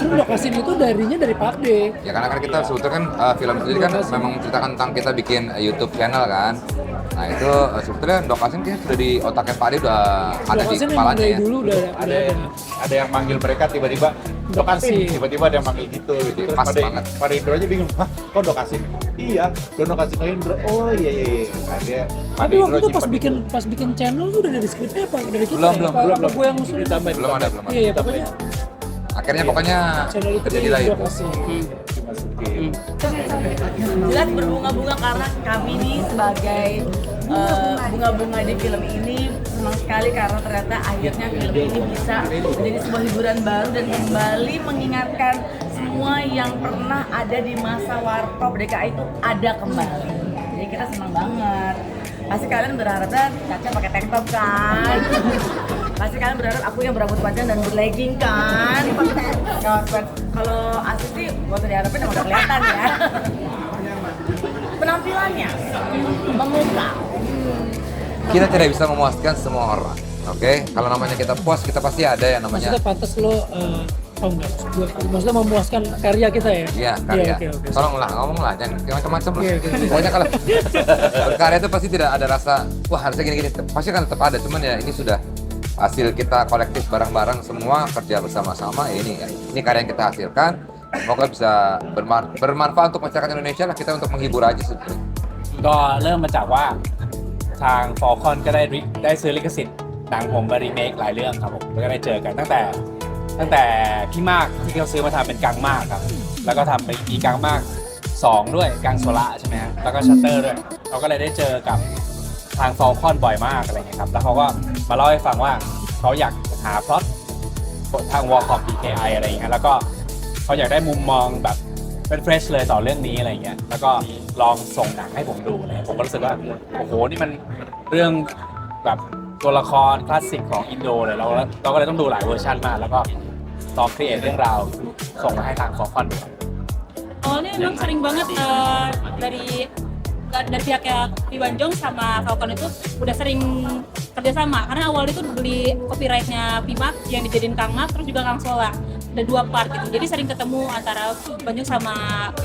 Dokasin itu dari Pak D. Ya karena kan kita sebetulnya kan film itu kan memang menceritakan tentang kita bikin YouTube channel kan. Nah itu sebetulnya Dokasin kayaknya sudah di otaknya Pak Ade udah ada di Dokasin emang kepalanya dari ya. dulu udah Ada yang manggil mereka tiba-tiba Dokasin, tiba-tiba ada yang manggil gitu. Terus Pas banget. pada Indro aja bingung, hah kok Dokasin? Iya, Dokasin Indro. Oh iya. Nah, dia Tapi waktu itu pas bikin channel tuh udah dari skripnya apa? Dari kita? Belum. Apa gue yang ngusulin? Belum ada. Iya, pokoknya Akhirnya channel itu terjadilah itu. Dokasi. Jelas berbunga-bunga karena kami nih sebagai bunga-bunga di film ini senang sekali karena ternyata akhirnya film ini bisa menjadi sebuah hiburan baru dan kembali mengingatkan semua yang pernah ada di masa Warkop DKI itu ada kembali. Jadi kita senang banget. Pasti kalian berharapnya Caca pakai tank top kan? Pasti kalian berharap aku yang berambut panjang dan berlegging kan? Kalau Asis sih waktu diharapin udah kelihatan ya. Penampilannya memukau. Kita tidak bisa memuaskan semua orang. Oke, kalau namanya kita puas, kita pasti ada yang namanya. Maksudnya pantas lo enggak, maksudnya memuaskan karya kita ya? Iya, karya. Oke. Tolonglah, ngomonglah, jangan macam-macam lah. Oke. Pokoknya kalau karya itu pasti tidak ada rasa, wah harusnya gini-gini. Pasti kan tetap ada, cuman ya ini sudah hasil kita kolektif bareng-bareng semua kerja bersama-sama. Ini karya yang kita hasilkan. Semoga bisa bermanfaat untuk masyarakat Indonesia lah, kita untuk menghibur aja sebetulnya. ก็เริ่มมาจากว่าทางฟอลคอนก็ได้ซื้อลิขสิทธิ์หนังผมมารีเมคหลายเรื่องครับผมแล้วก็ได้เจอกันตั้งแต่พี่มากที่เขาซื้อมาทำเป็นกังมากครับแล้วก็ทำไปมีกังมาก2ด้วยกังโซล่าใช่ไหมฮะแล้วก็ชัตเตอร์ด้วยเราก็เลยได้เจอกับทางฟอลคอนบ่อยมากอะไรเงี้ยครับแล้วเขาก็มาเล่าให้ฟังว่าเขาอยากหาพล็อตทาง Warcraft DKI อะไรอย่างเงี้ยแล้วก็เขาอยากได้มุมมองแบบเป็นเฟรชเลยต่อเรื่องนี้อะไรเงี้ยแล้วก็ลองส่งหนังให้ผมดูเลยผมก็รู้สึกว่าโอ้โหนี่มันเรื่องแบบตัวละครคลาสสิกของอินโดเลยเราก็เลยต้องดูหลายเวอร์ชันมากแล้วก็ลองครีเอทเรื่องราวส่งมาให้ทางฟอร์คอนดู Awalnya emang sering banget dari pihaknya Piwanjong sama Falcon itu udah sering kerjasama karena awal itu beli copyrightnya Pimak yang dijadiin Kang Mak terus juga Kang Sola ada 2 part gitu jadi sering ketemu antara Piwanjong sama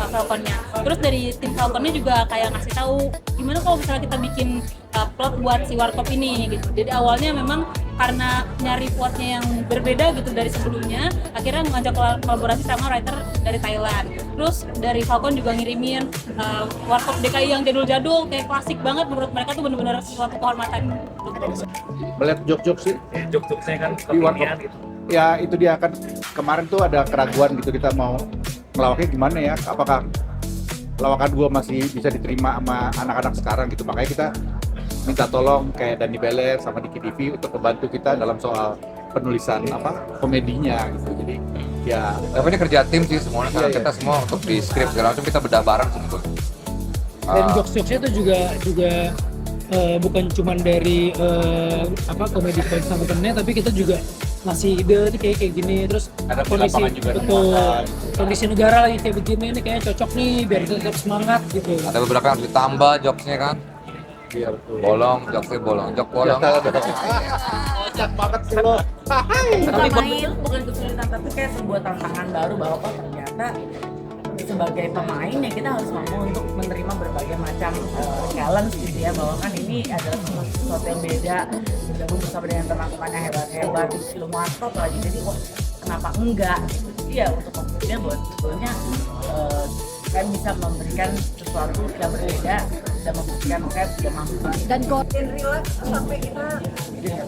Falconnya terus dari tim Falconnya juga kayak ngasih tahu gimana kalau misalnya kita bikin plot buat si Warkop ini gitu jadi awalnya memang karena nyari plotnya yang berbeda gitu dari sebelumnya akhirnya mengajak kolaborasi sama writer dari Thailand terus dari Falcon juga ngirimin Warkop DKI yang jadul-jadul kayak klasik banget menurut mereka tuh benar-benar sesuatu kehormatan melihat jok-jok sih jok-joknya kan di Warkop ya itu dia kan kemarin tuh ada keraguan gitu kita mau ngelawaknya gimana ya apakah lawakan gua masih bisa diterima sama anak-anak sekarang gitu makanya kita minta tolong kayak Dani Beler sama Diki TV untuk membantu kita dalam soal penulisan komedinya gitu jadi ya Tapi ini kerja tim sih semuanya karena kita semua untuk di skrip segala macam kita bedah bareng sebetulnya. Dan jokes-jokesnya itu juga bukan cuma dari komedi sama temennya tapi kita juga ngasih ide nih kayak gini terus Ada kondisi lapangan juga kondisi negara lagi kayak begini ini kayaknya cocok nih biar kita tetap semangat gitu. Ada beberapa yang harus ditambah jokesnya kan. iya betul Bolong, jokesnya bolong, jok bolong. kocak banget sih lo Utama itu bukan kesulitan tapi kayak sebuah tantangan baru bahwa oh ternyata sebagai pemain ya kita harus mampu untuk menerima berbagai macam challenge gitu ya bahwa kan ini adalah sesuatu yang beda bergabung bersama dengan teman-teman yang hebat-hebat di film Warkop lagi jadi wah kenapa enggak gitu ya untuk membuktikan bahwa sebetulnya saya bisa memberikan sesuatu yang berbeda dan membuktikan saya sudah mampu dan konten relax sampai kita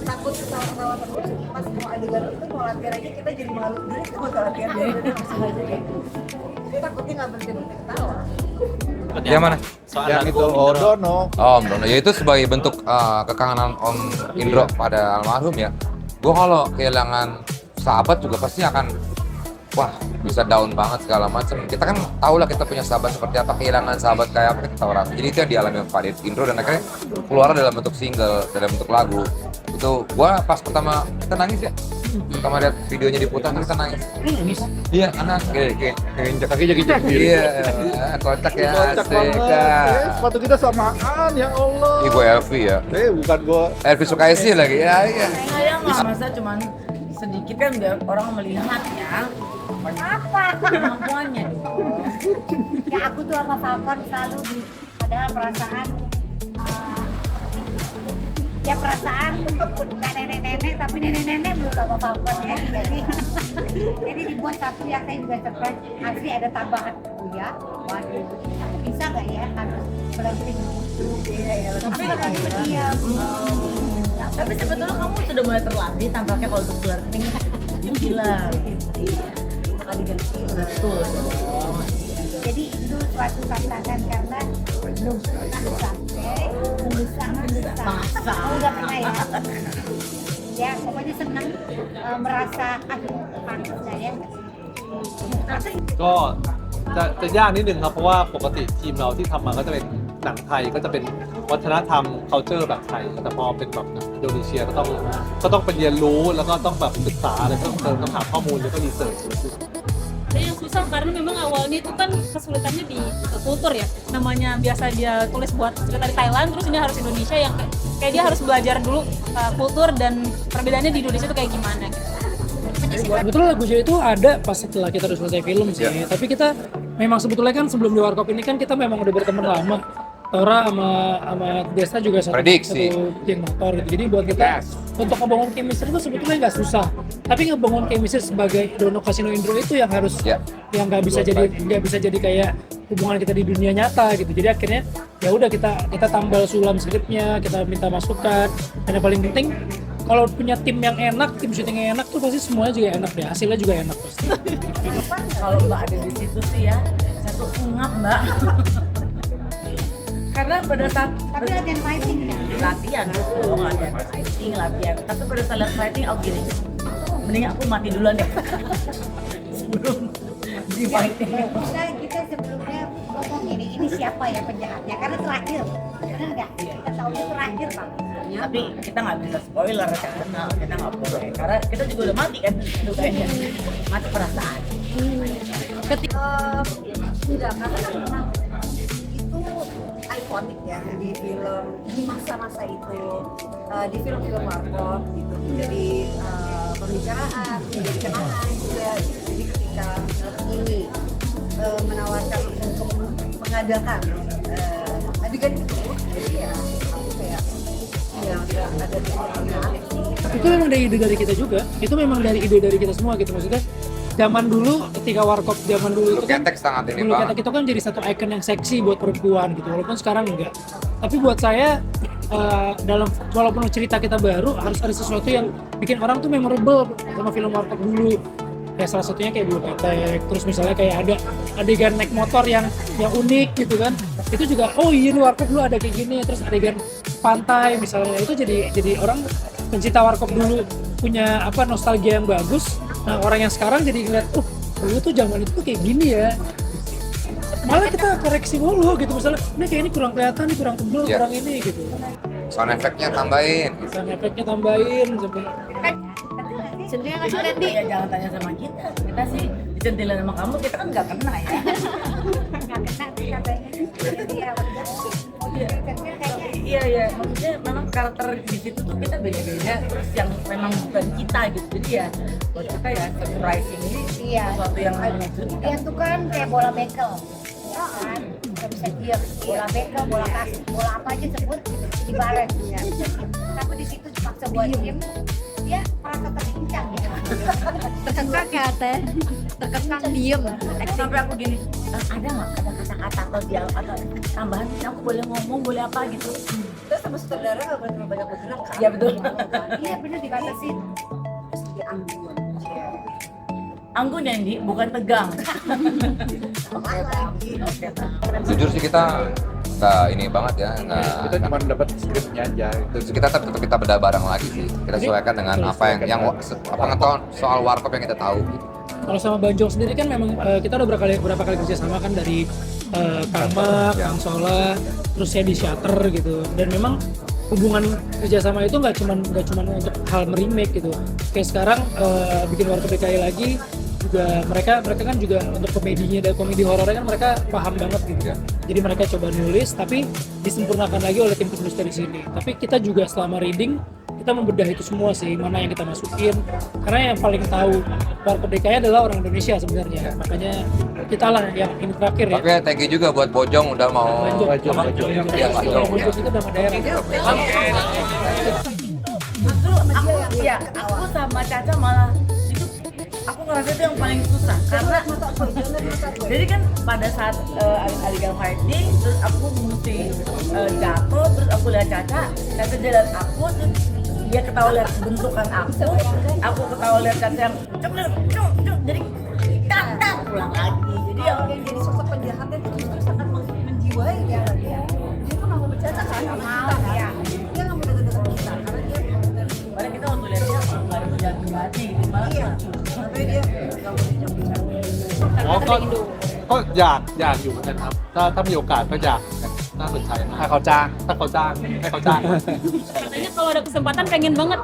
takut ketawa-ketawa terus pas mau adegan itu mau latihan aja kita jadi malu dulu kita mau latihan dulu langsung aja gitu jadi takutnya nggak berhenti ketawa Yang mana? yang itu Dono Om Dono, ya itu sebagai bentuk kekangenan Om Indro pada almarhum ya. Gue kalau kehilangan sahabat juga pasti akan wah bisa down banget segala macam. Kita kan tahu lah kita punya sahabat seperti apa, kehilangan sahabat kayak apa kita tahu rasa. Jadi itu yang dialami Pak Indro dan akhirnya keluar dalam bentuk single, dalam bentuk lagu. Itu gua pas pertama kita nangis ya. Pertama lihat videonya diputar kita nangis. Iya, anak kayak injak kaki jadi Iya, kocak ya. kocak banget sepatu kita samaan ya Allah Ibu Elvi ya. bukan gua Elvi Sukaisi lagi. Ya, iya. saya nggak masa cuman sedikit kan udah orang melihat ya Apa? Kemampuannya dong. Ya aku tuh sama Falcon selalu di, padahal perasaan ya perasaan nggak nenek-nenek tapi nenek-nenek belum sama Falcon ya. Jadi dibuat satu yang saya juga surprise asli ada tambahan ya. Waduh, bisa nggak ya harus berhenti tapi iya. Tapi sebetulnya kamu sudah mulai terlatih tampaknya kalau untuk flirting di film. Adegan Betul. jadi itu suatu tantangan karena belum pernah sampai mendesak udah pernah ya ya pokoknya senang merasa aduh pantas saya ก็จะยากนิดนึงครับเพราะว่าปกติทีมเราที่ทำมาก็จะเป็นหนังไทยก็จะเป็นวัฒนธรรม culture แบบไทยแต่พอเป็นแบบหนังอินโดนีเซียก็ต้องไปเรียนรู้แล้วก็ต้องแบบศึกษาอะไรเพิ่มเติมต้องหาข้อมูลแล้วก็รีเสิร์ช Dan yang susah karena memang awalnya itu kan kesulitannya di kultur ya. Namanya biasa dia tulis buat cerita di Thailand, terus ini harus Indonesia yang kayak dia harus belajar dulu kultur dan perbedaannya di Indonesia itu kayak gimana. Sebetulnya lagu Joy itu ada pas setelah kita udah selesai film sih. Tapi kita memang sebetulnya kan sebelum di Warkop ini kan kita memang udah berteman lama. Tora sama Desta juga satu geng motor gitu. Jadi buat kita untuk ngebangun chemistry itu sebetulnya nggak susah. Tapi ngebangun chemistry sebagai Dono Kasino Indro itu yang harus yang nggak bisa jadi kayak hubungan kita di dunia nyata gitu. Jadi akhirnya ya udah kita tambal sulam skripnya, kita minta masukan. Dan yang paling penting kalau punya tim yang enak, tim syuting yang enak tuh pasti semuanya juga enak deh. Hasilnya juga enak pasti. Kalau Mbak ada di situ sih ya, saya tuh ngap Mbak. Karena pada saat tapi latihan fighting ya latihan latihan tapi pada saat lihat fighting aku gini mending aku mati duluan deh sebelum di fighting. kita sebelumnya ngomong ini siapa ya penjahatnya karena terakhir benar nggak kita tahu itu terakhir Pak. Tapi kita nggak bisa spoiler karena kita nggak boleh karena kita juga udah mati kan itu kayaknya mati perasaan. Enggak karena kan memang itu ikonik ya di film di masa-masa itu di film-film Warkop gitu jadi pembicaraan menjadi kenangan juga jadi ketika ini menawarkan untuk mengadakan adegan itu jadi ya aku kayak ya ada Itu memang dari ide dari kita juga. Itu memang dari ide dari kita semua gitu maksudnya. Zaman dulu ketika Warkop zaman dulu itu kan Ketek sangat ini Bulu banget. Ketek itu kan jadi satu icon yang seksi buat perempuan gitu walaupun sekarang enggak. Tapi buat saya walaupun cerita kita baru harus ada sesuatu yang bikin orang tuh memorable sama film Warkop dulu. Kayak salah satunya kayak Bulu Ketek, terus misalnya kayak ada adegan naik motor yang unik gitu kan. Itu juga oh iya nih Warkop dulu ada kayak gini, terus adegan pantai misalnya itu jadi orang pencinta Warkop dulu punya nostalgia yang bagus. Nah orang yang sekarang jadi ngeliat, dulu tuh zaman itu tuh kayak gini ya. Malah kita koreksi mulu gitu misalnya, ini kayak ini kurang kelihatan, ini kurang tebel, kurang ini gitu. Sound efeknya tambahin. Sound efeknya tambahin sampai. Centilnya nggak sih Randy? Ya jangan tanya sama kita sih dicentilin sama kamu kita kan nggak kena ya. nggak kena sih katanya Iya, maksudnya memang karakter di situ tuh kita beda-beda terus yang memang bukan kita gitu jadi ya buat kita ya surprise ini iya sesuatu yang menakjubkan. dia tuh kan kayak bola bekel ya kan nggak bisa diam bola bekel bola kaki bola apa aja sebut di baret ya. Tapi di situ dipaksa buat diem dia merasa terincang gitu terkekang ya teh terkekang diem Sampai aku gini ada nggak ada kata-kata atau dialog atau tambahan aku boleh ngomong boleh apa gitu terus sama sutradara nggak boleh banyak bergerak kan ya betul iya bener dibatasin di anggun anggun ya Indi bukan tegang. Jujur sih kita nggak ini banget ya, Kita cuma dapat skripnya aja. terus kita tetap kita beda bareng lagi sih. Kita sesuaikan dengan apa yang pengetahuan soal Warkop yang kita tahu. Gitu. Kalau sama Banjong sendiri kan memang kita udah berapa kali kerja sama kan dari Kang Mak, Kang Sola, terus saya di Shutter gitu. Dan memang hubungan kerjasama itu nggak cuma untuk hal meremake gitu. Kayak sekarang bikin Warkop DKI lagi juga mereka kan juga untuk komedinya dan komedi horornya kan mereka paham banget gitu. Jadi mereka coba nulis tapi disempurnakan lagi oleh tim penulis dari sini. Tapi kita juga selama reading kita membedah itu semua sih, mana yang kita masukin, karena yang paling tahu Warkop DKI adalah orang Indonesia sebenarnya, makanya kita lah yang ini terakhir ya. Tapi thank you juga buat Bojong udah mau Bojong. Iya, Bojong. Bojong itu nama daerah. Aku sama Caca malah itu aku ngerasa itu yang paling susah karena jadi kan pada saat adegan fighting terus aku mesti jatuh terus aku lihat Caca dia lihat aku terus dia ketawa lihat bentukan aku ketawa lihat Caca yang cuk jadi tak pulang lagi jadi ya jadi sosok penjahatnya itu justru sangat menjiwai dia lagi ya. Dia tuh nggak mau bercanda kan sama kita ya. Dia nggak mau deket-deket kita karena dia padahal kita waktu lihat dia nggak ada penjahat gitu malah iya. Tapi dia nggak mau dijauhin. อ๋อก็อยากอยู่เหมือนกันครับถ้ามีโอกาสก็อยากเหมือนกันน่าสนใจมาก ถ้าเขาจ้าง ถ้าเขาจ้างให้เขาจ้าง Katanya kalau ada kesempatan pengen banget,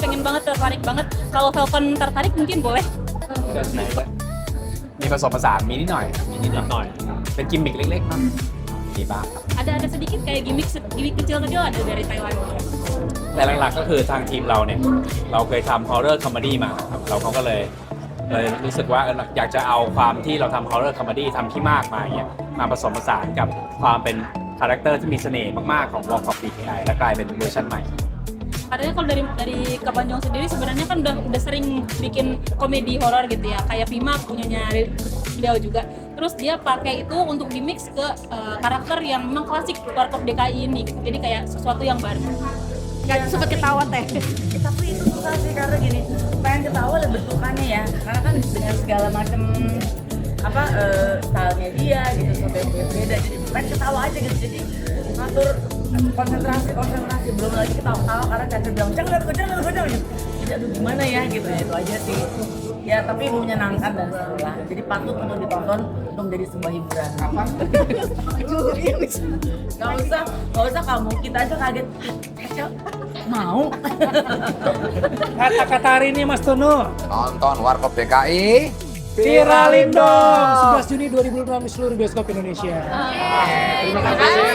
tertarik banget. Kalau Falcon tertarik mungkin boleh. มีผสมผสานมีนิดหน่อยเป็นกิมมิคเล็กๆเนาะมีบ้างครับ Ada sedikit kayak gimmick kecil-kecil ada dari Thailand. แต่หลักๆก็คือทางทีมเราเนี่ยเราเคยทำฮอร์เรอร์คอมเมดี้มาครับเราก็เลยรู้สึกว่าอยากจะเอาความที่เราทำฮอร์เรอร์คอมเมดี้ทำที่มากมาอย่างเงี้ยมาผสมผสานกับความเป็นคาแรคเตอร์ที่มีเสน่ห์มากๆของ Warkop DKI และกลายเป็นเวอร์ชันใหม่ Katanya kalau dari Kebanjong sendiri sebenarnya kan udah sering bikin komedi horor gitu ya, kayak Pimak punyanya beliau juga. Terus dia pakai itu untuk dimix ke karakter yang memang klasik Warkop DKI ini gitu. Jadi kayak sesuatu yang baru. Kayak sempat ketawa teh. Tapi itu susah sih karena gini pengen ketawa lihat bentukannya ya karena kan dengan segala macam stylenya dia gitu sampai beda jadi pengen ketawa aja gitu jadi ngatur konsentrasi belum lagi ketawa karena Caca bilang jangan gitu jadi aduh gimana ya gitu ya itu aja sih ya tapi menyenangkan dan seru lah jadi patut untuk ditonton untuk menjadi sebuah hiburan apa nggak usah kamu kita aja kaget Caca mau Kata-kata hari ini Mas Tono, Nonton Warkop DKI. viralin dong 11 Juni 2006 di seluruh bioskop Indonesia. Terima kasih.